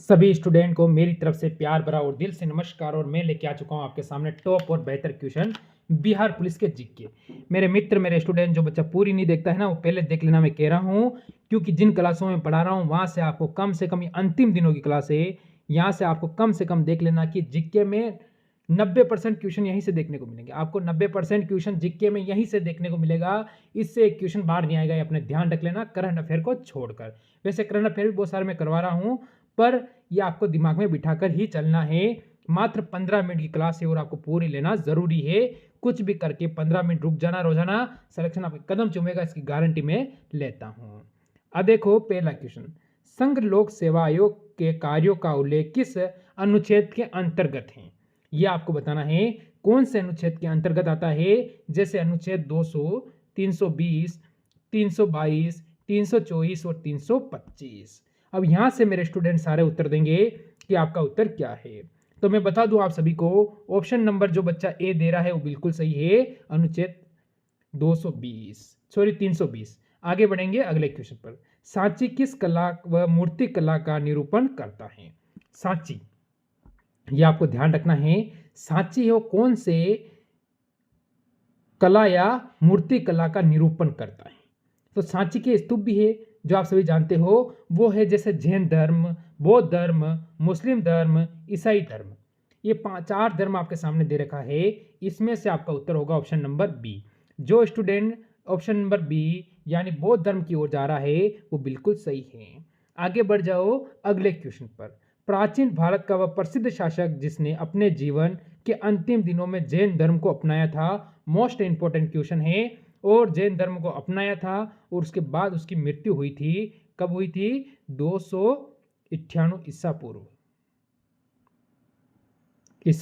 सभी स्टूडेंट को मेरी तरफ से प्यार भरा और दिल से नमस्कार। और मैं लेके आ चुका हूँ आपके सामने टॉप और बेहतर क्वेश्चन बिहार पुलिस के जीके। मेरे मित्र, मेरे स्टूडेंट, जो बच्चा पूरी नहीं देखता है ना, वो पहले देख लेना, मैं कह रहा हूँ, क्योंकि जिन क्लासों में पढ़ा रहा हूँ वहाँ से आपको कम से कम, अंतिम दिनों की क्लास है, यहाँ से आपको कम से कम देख लेना कि जीके में 90% क्वेश्चन यहीं से देखने को मिलेंगे। आपको 90% क्वेश्चन जीके में यहीं से देखने को मिलेगा। इससे एक क्वेश्चन बाहर नहीं आएगा, ये अपने ध्यान रख लेना, करंट अफेयर को छोड़कर। वैसे करंट अफेयर भी बहुत सारे मैं करवा रहा हूँ, पर ये आपको दिमाग में बिठाकर ही चलना है। मात्र 15 मिनट की क्लास है और आपको पूरी लेना जरूरी है। कुछ भी करके 15 मिनट रुक जाना, रोजाना सिलेक्शन आपके कदम चूमेगा, इसकी गारंटी मैं लेता हूं। अब देखो पहला क्वेश्चन, संघ लोक सेवा आयोग के कार्यों का उल्लेख किस अनुच्छेद के अंतर्गत है? यह आपको बताना है कौन से अनुच्छेद के अंतर्गत आता है। जैसे अनुच्छेद 200, 320, 322, 324 और 325। अब यहां से मेरे स्टूडेंट सारे उत्तर देंगे कि आपका उत्तर क्या है। तो मैं बता दूं आप सभी को, ऑप्शन नंबर जो बच्चा ए दे रहा है वो बिल्कुल सही है, अनुच्छेद 320। आगे बढ़ेंगे अगले क्वेश्चन पर। सांची किस कला व मूर्ति कला का निरूपण करता है? सांची, ये आपको ध्यान रखना है, सांची है वो कौन से कला या मूर्ति कला का निरूपण करता है। तो सांची के स्तूप भी है जो आप सभी जानते हो, वो है जैसे जैन धर्म, बौद्ध धर्म, मुस्लिम धर्म, ईसाई धर्म। ये 4 धर्म आपके सामने दे रखा है। इसमें से आपका उत्तर होगा ऑप्शन नंबर बी। जो स्टूडेंट ऑप्शन नंबर बी यानी बौद्ध धर्म की ओर जा रहा है वो बिल्कुल सही है। आगे बढ़ जाओ अगले क्वेश्चन पर। प्राचीन भारत का वह प्रसिद्ध शासक जिसने अपने जीवन के अंतिम दिनों में जैन धर्म को अपनाया था। मोस्ट इंपॉर्टेंट क्वेश्चन है। और जैन धर्म को अपनाया था और उसके बाद उसकी मृत्यु हुई थी। कब हुई थी? 298 ईसा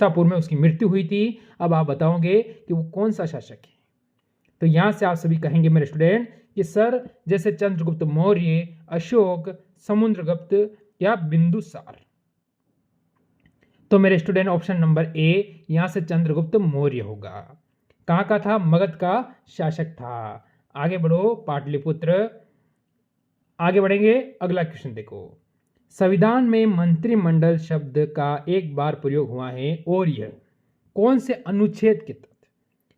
पूर्व में उसकी मृत्यु हुई थी। अब आप बताओगे कि वो कौन सा शासक है। तो यहां से आप सभी कहेंगे मेरे स्टूडेंट कि सर जैसे चंद्रगुप्त मौर्य, अशोक, समुद्रगुप्त या बिंदुसार। तो मेरे स्टूडेंट ऑप्शन नंबर ए यहां से चंद्रगुप्त मौर्य होगा। कहाँ का था? मगध का शासक था। आगे बढ़ो पाटलिपुत्र। आगे बढ़ेंगे अगला क्वेश्चन देखो। संविधान में मंत्रिमंडल शब्द का एक बार प्रयोग हुआ है और यह कौन से अनुच्छेद के तहत?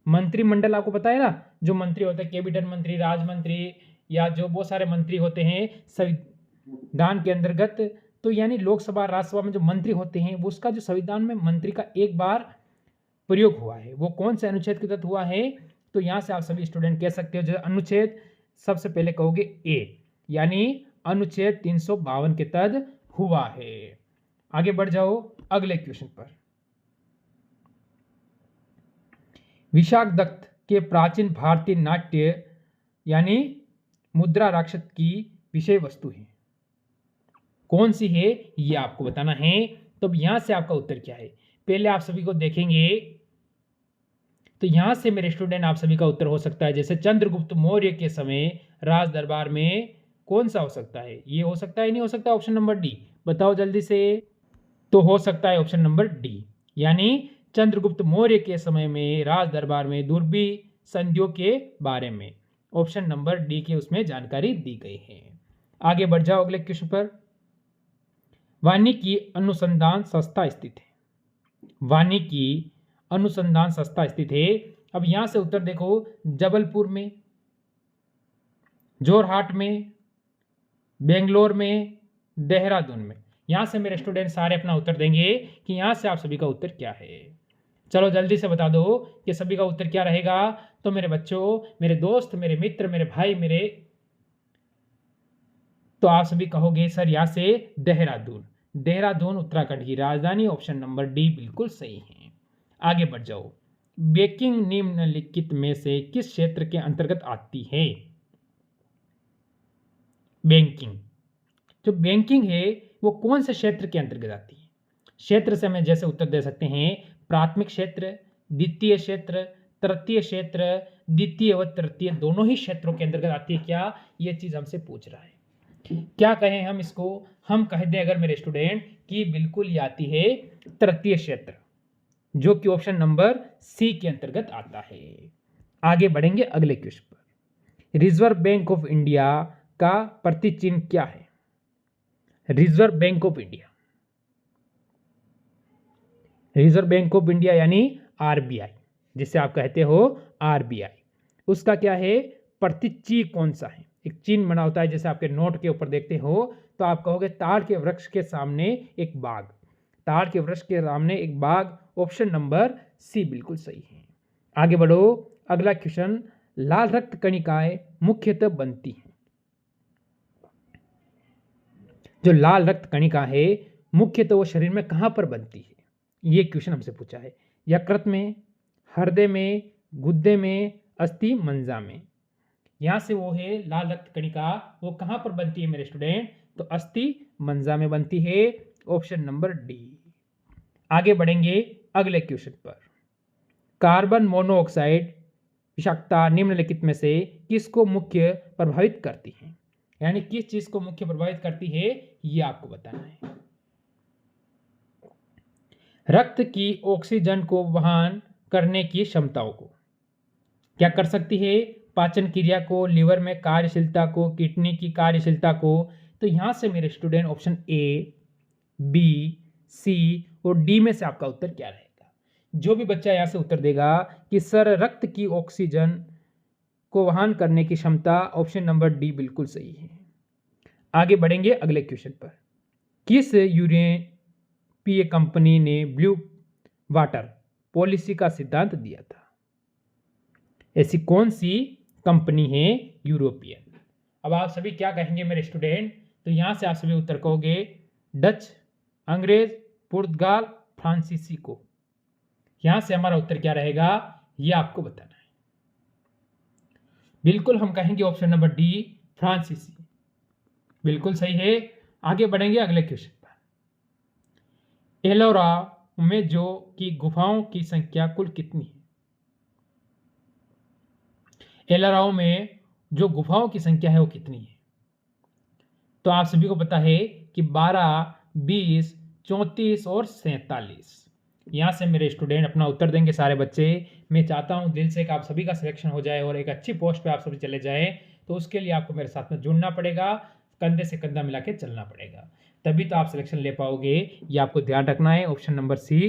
मंत्रिमंडल आपको पता है ना, जो मंत्री होते हैं, कैबिनेट मंत्री, राज मंत्री, या जो बहुत सारे मंत्री होते हैं संविधान के अंतर्गत। तो यानी लोकसभा राज्यसभा में जो मंत्री होते हैं, वो उसका जो संविधान में मंत्री का एक बार प्रयोग हुआ है वो कौन से अनुच्छेद के तहत हुआ है? तो यहां से आप सभी स्टूडेंट कह सकते हो जो अनुच्छेद, सबसे पहले कहोगे ए, यानी अनुच्छेद 352 के तहत हुआ है। आगे बढ़ जाओ अगले क्वेश्चन पर। विशाखदत्त के प्राचीन भारतीय नाट्य यानी मुद्रा राक्षस की विषय वस्तु है, कौन सी है ये आपको बताना है। तो यहां से आपका उत्तर क्या है पहले आप सभी को देखेंगे। तो यहां से मेरे स्टूडेंट आप सभी का उत्तर हो सकता है जैसे चंद्रगुप्त मौर्य के समय राज दरबार में कौन सा हो सकता है? ये हो सकता है, नहीं हो सकता? ऑप्शन नंबर डी बताओ जल्दी से। तो हो सकता है ऑप्शन नंबर डी, यानी चंद्रगुप्त मौर्य के समय में राज दरबार में दुर्बी संधियों के बारे में ऑप्शन नंबर डी के उसमें जानकारी दी गई है। आगे बढ़ जाओ अगले क्वेश्चन पर। वानिकी अनुसंधान संस्था स्थित है। वानिकी अनुसंधान संस्था स्थित है। अब यहां से उत्तर देखो, जबलपुर में, जोरहाट में, बेंगलोर में, देहरादून में। यहां से मेरे स्टूडेंट सारे अपना उत्तर देंगे कि यहां से आप सभी का उत्तर क्या है। चलो जल्दी से बता दो कि सभी का उत्तर क्या रहेगा। तो मेरे बच्चों, मेरे दोस्त, मेरे मित्र, मेरे भाई, तो आप सभी कहोगे सर यहां से देहरादून। देहरादून उत्तराखंड की राजधानी, ऑप्शन नंबर डी बिल्कुल सही है। आगे बढ़ जाओ। बैंकिंग निम्नलिखित में से किस क्षेत्र के अंतर्गत आती है? बैंकिंग, जो बैंकिंग है वो कौन से क्षेत्र के अंतर्गत आती है? क्षेत्र से हमें जैसे उत्तर दे सकते हैं, प्राथमिक क्षेत्र, द्वितीय क्षेत्र, तृतीय क्षेत्र, द्वितीय व तृतीय दोनों ही क्षेत्रों के अंतर्गत आती है क्या? ये चीज हमसे पूछ रहा है। क्या कहें हम इसको? हम कह दें अगर मेरे स्टूडेंट कि बिल्कुल ये आती है तृतीय क्षेत्र, जो कि ऑप्शन नंबर सी के अंतर्गत आता है। आगे बढ़ेंगे अगले क्वेश्चन पर। रिजर्व बैंक ऑफ इंडिया का प्रतिचिह्न क्या है? Reserve bank of India, reserve bank of India यानी आरबीआई, जिसे आप कहते हो आरबीआई, उसका क्या है प्रतीक कौन सा है? एक चिन्ह बना होता है, जैसे आपके नोट के ऊपर देखते हो तो आप कहोगे ताड़ के वृक्ष के सामने एक बाग, ताड़ के वृक्ष के सामने एक बाग, ऑप्शन नंबर सी बिल्कुल सही है। आगे बढ़ो, अगला क्वेश्चन, लाल रक्त कणिकाएं मुख्यतः बनती हैं। जो लाल रक्त कणिका है मुख्यतः वो शरीर में कहां पर बनती है? ये क्वेश्चन हमसे पूछा है। यकृत में, हृदय में, गुर्दे में, अस्थि मंजा में। यहां से वो है लाल रक्त कणिका, वो कहां पर बनती है मेरे स्टूडेंट? तो अस्थि मंजा में बनती है, ऑप्शन नंबर डी। आगे बढ़ेंगे अगले क्वेश्चन पर। कार्बन मोनोऑक्साइड विषाक्तता निम्नलिखित में से किसको मुख्य प्रभावित करती है? यानी किस चीज को मुख्य प्रभावित करती है ये आपको बताना है। रक्त की ऑक्सीजन को वहन करने की क्षमताओं को क्या कर सकती है? पाचन क्रिया को, लिवर में कार्यशीलता को, किडनी की कार्यशीलता को। तो यहां से मेरे स्टूडेंट ऑप्शन ए, बी, सी और डी में से आपका उत्तर क्या रहेगा? जो भी बच्चा यहां से उत्तर देगा कि सर रक्त की ऑक्सीजन को वहन करने की क्षमता, ऑप्शन नंबर डी बिल्कुल सही है। आगे बढ़ेंगे अगले क्वेश्चन पर। किस यूरोपीय कंपनी ने ब्लू वाटर पॉलिसी का सिद्धांत दिया था? ऐसी कौन सी कंपनी है यूरोपियन? अब आप सभी क्या कहेंगे मेरे स्टूडेंट? तो यहां से आप सभी उत्तर कहोगे डच, अंग्रेज, पुर्तगाल, फ्रांसीसी को। यहां से हमारा उत्तर क्या रहेगा ये आपको बताना है। बिल्कुल हम कहेंगे ऑप्शन नंबर डी, फ्रांसीसी, बिल्कुल सही है। आगे बढ़ेंगे अगले क्वेश्चन पर। एलोरा में जो की गुफाओं की संख्या कुल कितनी है? एलोरा में जो गुफाओं की संख्या है वो कितनी है? तो आप सभी को पता है कि 12, 20, 34 और 47। यहां से मेरे स्टूडेंट अपना उत्तर देंगे सारे बच्चे। मैं चाहता हूं दिल से कि आप सभी का सिलेक्शन हो जाए और एक अच्छी पोस्ट पे आप सभी चले जाए। तो उसके लिए आपको मेरे साथ में जुड़ना पड़ेगा, कंधे से कंधा मिला के चलना पड़ेगा, तभी तो आप सिलेक्शन ले पाओगे। ये आपको ध्यान रखना है। ऑप्शन नंबर सी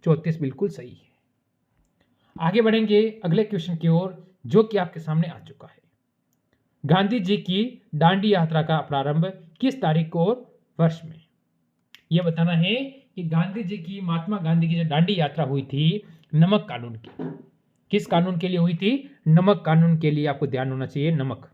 34 बिल्कुल सही है। आगे बढ़ेंगे अगले क्वेश्चन की ओर, जो कि आपके सामने आ चुका है। गांधी जी की दांडी यात्रा का प्रारंभ किस तारीख और वर्ष में? यह बताना है कि गांधी जी की, महात्मा गांधी की जो दांडी यात्रा हुई थी नमक कानून की, किस कानून के लिए हुई थी? नमक कानून के लिए आपको ध्यान होना चाहिए, नमक।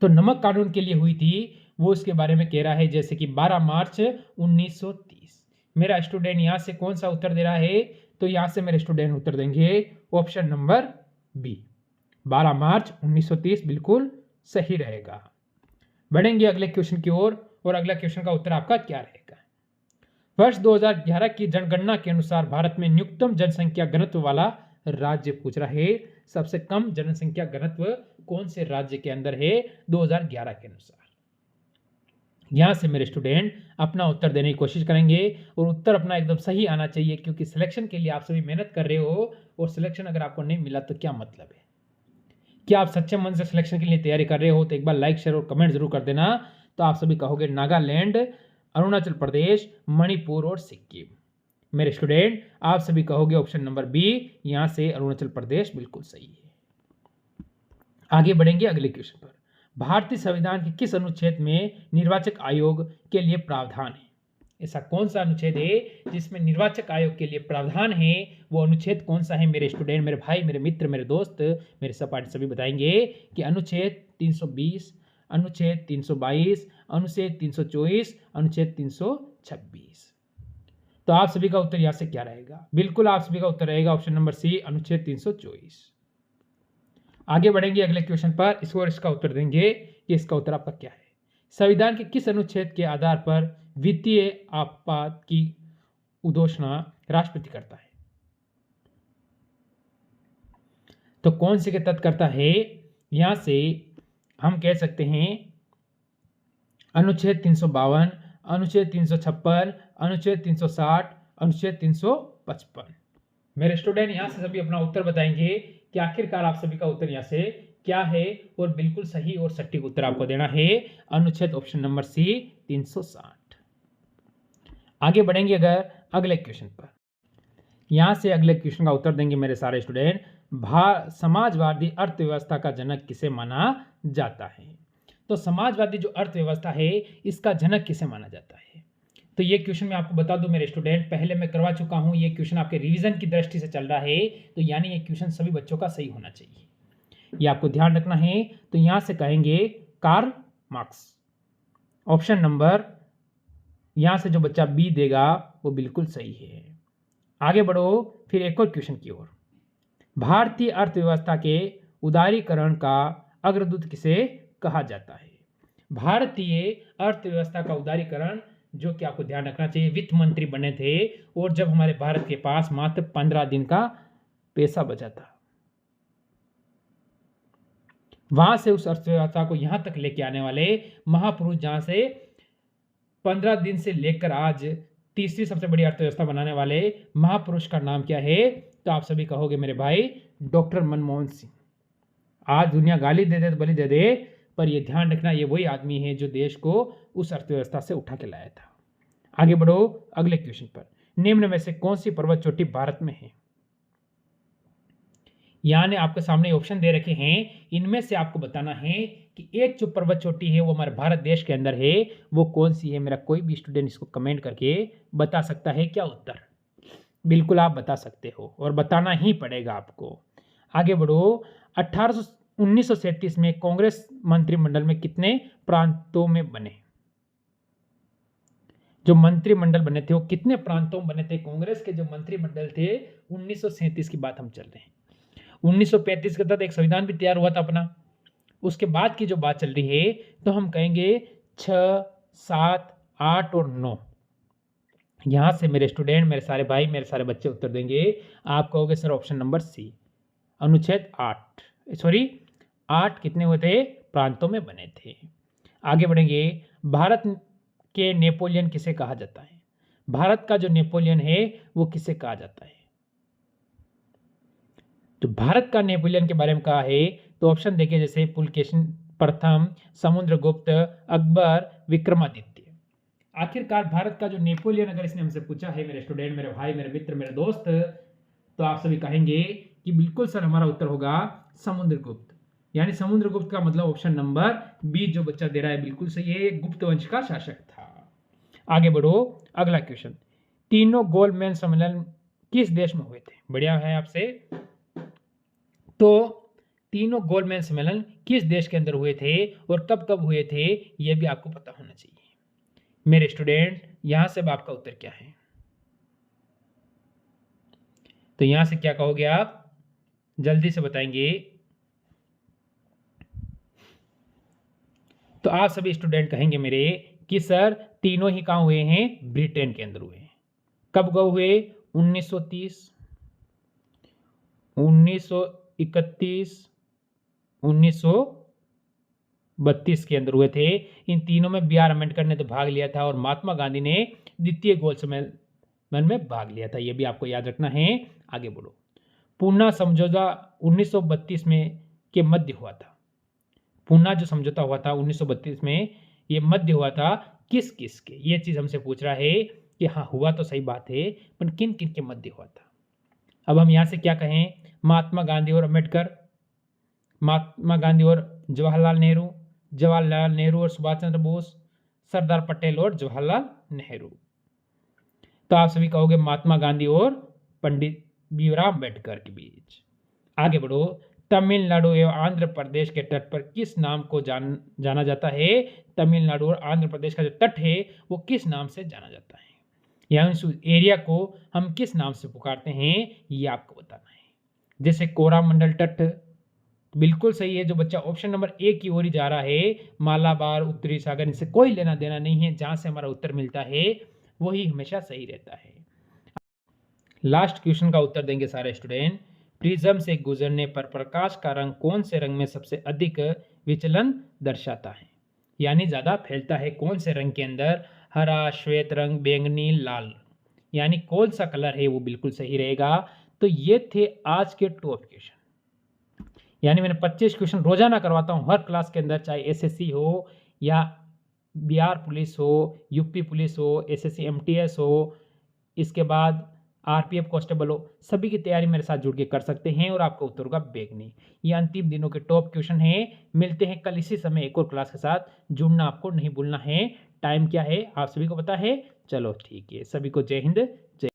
तो नमक कानून के लिए हुई थी, वो इसके बारे में कह रहा है, जैसे कि 12 मार्च 1930। मेरा स्टूडेंट यहां से कौन सा उत्तर दे रहा है? तो यहां से मेरे स्टूडेंट उत्तर देंगे ऑप्शन नंबर बी, 12 मार्च 1930 बिल्कुल सही रहेगा। बढ़ेंगे अगले क्वेश्चन की ओर, और अगला क्वेश्चन का उत्तर आपका क्या रहेगा? वर्ष 2011 की जनगणना के अनुसार भारत में न्यूनतम जनसंख्या घनत्व वाला राज्य पूछ रहा है। सबसे कम जनसंख्या घनत्व कौन से राज्य के अंदर है 2011 के अनुसार? यहां से मेरे स्टूडेंट अपना उत्तर देने की कोशिश करेंगे, और उत्तर अपना एकदम सही आना चाहिए, क्योंकि सिलेक्शन के लिए आप सभी मेहनत कर रहे हो, और सिलेक्शन अगर आपको नहीं मिला तो क्या मतलब है? क्या आप सच्चे मन से सिलेक्शन के लिए तैयारी कर रहे हो? तो एक बार लाइक, शेयर और कमेंट जरूर कर देना। तो आप सभी कहोगे नागालैंड, अरुणाचल प्रदेश, मणिपुर और सिक्किम। मेरे स्टूडेंट आप सभी कहोगे ऑप्शन नंबर बी, यहां से अरुणाचल प्रदेश बिल्कुल सही है। आगे बढ़ेंगे अगले क्वेश्चन पर। भारतीय संविधान के किस अनुच्छेद में निर्वाचक आयोग के लिए प्रावधान है? ऐसा कौन सा अनुच्छेद है जिसमें निर्वाचक आयोग के लिए प्रावधान है? वो अनुच्छेद कौन सा है मेरे स्टूडेंट, मेरे भाई, मेरे मित्र, मेरे दोस्त, मेरे सहपाठी सभी बताएंगे कि अनुच्छेद 320, अनुच्छेद 322, अनुच्छेद 324, अनुच्छेद 326। तो आप सभी का उत्तर यहां से क्या रहेगा? बिल्कुल आप सभी का उत्तर रहेगा ऑप्शन नंबर सी, अनुच्छेद 324। आगे बढ़ेंगे अगले क्वेश्चन पर, इसका उत्तर देंगे कि इसका उत्तर आपका क्या है। संविधान के किस अनुच्छेद के आधार पर वित्तीय आपात की उद्घोषणा राष्ट्रपति करता है? तो कौन से के तहत करता है? यहां से हम कह सकते हैं अनुच्छेद 352, अनुच्छेद 356, अनुच्छेद 360, अनुच्छेद 355। मेरे स्टूडेंट यहां से सभी अपना उत्तर बताएंगे कि आखिरकार आप सभी का उत्तर यहां से क्या है, और बिल्कुल सही और सटीक उत्तर आपको देना है अनुच्छेद ऑप्शन नंबर सी 360। आगे बढ़ेंगे अगर अगले क्वेश्चन पर। यहाँ से अगले क्वेश्चन का उत्तर देंगे मेरे सारे स्टूडेंट। समाजवादी अर्थव्यवस्था का जनक किसे माना जाता है? तो समाजवादी जो अर्थव्यवस्था है इसका जनक किसे माना जाता है? तो ये क्वेश्चन मैं आपको बता दूं मेरे स्टूडेंट, पहले मैं करवा चुका हूं। ये क्वेश्चन आपके रिवीजन की दृष्टि से चल रहा है, तो यानी ये क्वेश्चन सभी बच्चों का सही होना चाहिए, ये आपको ध्यान रखना है। तो यहां से कहेंगे कार्ल मार्क्स। ऑप्शन नंबर यहां से जो बच्चा बी देगा वो बिल्कुल सही है। आगे बढ़ो फिर एक और क्वेश्चन की ओर। भारतीय अर्थव्यवस्था के उदारीकरण का अग्रदूत किसे कहा जाता है? भारतीय अर्थव्यवस्था का उदारीकरण, जो कि आपको ध्यान रखना चाहिए, वित्त मंत्री बने थे और जब हमारे भारत के पास मात्र 15 दिन का पैसा बचा था, वहां से उस अर्थव्यवस्था को यहां तक लेके आने वाले महापुरुष, जहां से 15 दिन से लेकर आज तीसरी सबसे बड़ी अर्थव्यवस्था बनाने वाले महापुरुष का नाम क्या है? तो आप सभी कहोगे मेरे भाई डॉक्टर मनमोहन सिंह। आज दुनिया गाली दे दे तो बलि दे दे, पर यह ध्यान रखना ये वही आदमी है जो देश को उस अर्थव्यवस्था से उठा के लाया था। आगे बढ़ो अगले क्वेश्चन पर। निम्न में से कौन सी पर्वत चोटी भारत में है? यानी आपके सामने ऑप्शन दे रखे हैं, इनमें से आपको बताना है कि एक जो पर्वत चोटी है वो हमारे भारत देश के अंदर है, वो कौन सी है? मेरा कोई भी स्टूडेंट इसको कमेंट करके बता सकता है क्या उत्तर? बिल्कुल आप बता सकते हो और बताना ही पड़ेगा आपको। आगे बढ़ो। 1937 में कांग्रेस मंत्रिमंडल में कितने प्रांतों में बने? जो मंत्रिमंडल बने थे वो कितने प्रांतों में बने थे? कांग्रेस के जो मंत्रिमंडल थे 1937 की बात हम चल रहे हैं। 1935 के तहत एक संविधान भी तैयार हुआ था अपना। उसके बाद की जो बात चल रही है तो हम कहेंगे 6, 7, 8 और 9। यहां से मेरे स्टूडेंट, मेरे सारे भाई, मेरे सारे बच्चे उत्तर देंगे। आप कहोगे सर ऑप्शन नंबर सी, अनुच्छेद 8, सॉरी 8 कितने हुए थे? प्रांतों में बने थे। आगे बढ़ेंगे। भारत के नेपोलियन किसे कहा जाता है? भारत का जो नेपोलियन है वो किसे कहा जाता है? तो भारत का नेपोलियन के बारे में कहा है तो ऑप्शन देखिए, जैसे पुलकेशिन प्रथम, समुद्रगुप्त, अकबर, विक्रमादित्य। आखिरकार भारत का जो नेपोलियन अगर इसने हमसे पूछा है मेरे स्टूडेंट, मेरे भाई, मेरे मित्र, मेरे दोस्त, तो आप सभी कहेंगे कि बिल्कुल सर हमारा उत्तर होगा समुद्रगुप्त। यानी समुद्रगुप्त का मतलब ऑप्शन नंबर बी जो बच्चा दे रहा है बिल्कुल सही है, गुप्त वंश का शासक था। आगे बढ़ो अगला क्वेश्चन। तीनों गोल्डमैन सम्मेलन किस देश में हुए थे? बढ़िया है आपसे। तो तीनों गोल्डमैन सम्मेलन किस देश के अंदर हुए थे और कब कब हुए थे, यह भी आपको पता होना चाहिए मेरे स्टूडेंट। यहां से अब आपका उत्तर क्या है? तो यहां से क्या कहोगे आप? जल्दी से बताएंगे। तो आप सभी स्टूडेंट कहेंगे मेरे कि सर तीनों ही कहां हुए हैं? ब्रिटेन के अंदर हुए हैं। कब कब हुए? 1930, 1931, 1932 के अंदर हुए थे। इन तीनों में बी आर अम्बेडकर ने तो भाग लिया था और महात्मा गांधी ने द्वितीय गोल्ड सम्मेलन में भाग लिया था, यह भी आपको याद रखना है। आगे बढ़ो। पूना समझौता 1932 में के मध्य हुआ था। पूना जो समझौता हुआ था 1932 में, ये मध्य हुआ था किस किस के? ये चीज हमसे पूछ रहा है कि हाँ हुआ तो सही बात है, पर किन किन के मध्य हुआ था? अब हम यहां से क्या कहें? महात्मा गांधी और अम्बेडकर, महात्मा गांधी और जवाहरलाल नेहरू, जवाहरलाल नेहरू और सुभाष चंद्र बोस, सरदार पटेल और जवाहरलाल नेहरू। तो आप सभी कहोगे महात्मा गांधी और पंडित भीमराव अम्बेडकर के बीच। आगे बढ़ो। तमिलनाडु एवं आंध्र प्रदेश के तट पर किस नाम को जाना जाता है? तमिलनाडु और आंध्र प्रदेश का जो तट है वो किस नाम से जाना जाता है, या उस एरिया को हम किस नाम से पुकारते हैं, ये आपको बताना है। जैसे कोरामंडल तट, बिल्कुल सही है। जो बच्चा ऑप्शन नंबर ए की ओर ही जा रहा है, मालाबार, उत्तरी सागर, इनसे कोई लेना देना नहीं है। जहां से हमारा उत्तर मिलता है वही हमेशा सही रहता है। लास्ट क्वेश्चन का उत्तर देंगे सारे स्टूडेंट। प्रिज्म से गुजरने पर प्रकाश का रंग कौन से रंग में सबसे अधिक विचलन दर्शाता है? यानी ज्यादा फैलता है कौन से रंग के अंदर? हरा, श्वेत रंग, बैंगनी, लाल। यानी कौन सा कलर है वो बिल्कुल सही रहेगा। तो ये थे आज के टॉप क्वेश्चन। यानी मैंने 25 क्वेश्चन रोजाना करवाता हूँ हर क्लास के अंदर, चाहे एसएससी हो या बिहार पुलिस हो, यूपी पुलिस हो, एसएससी एमटीएस हो, इसके बाद आरपीएफ कांस्टेबल हो, सभी की तैयारी मेरे साथ जुड़ के कर सकते हैं और आपका उत्तर होगा बैग नहीं। ये अंतिम दिनों के टॉप क्वेश्चन है। मिलते हैं कल इसी समय एक और क्लास के साथ। जुड़ना आपको नहीं भूलना है। टाइम क्या है आप सभी को पता है? चलो ठीक है, सभी को जय हिंद, जय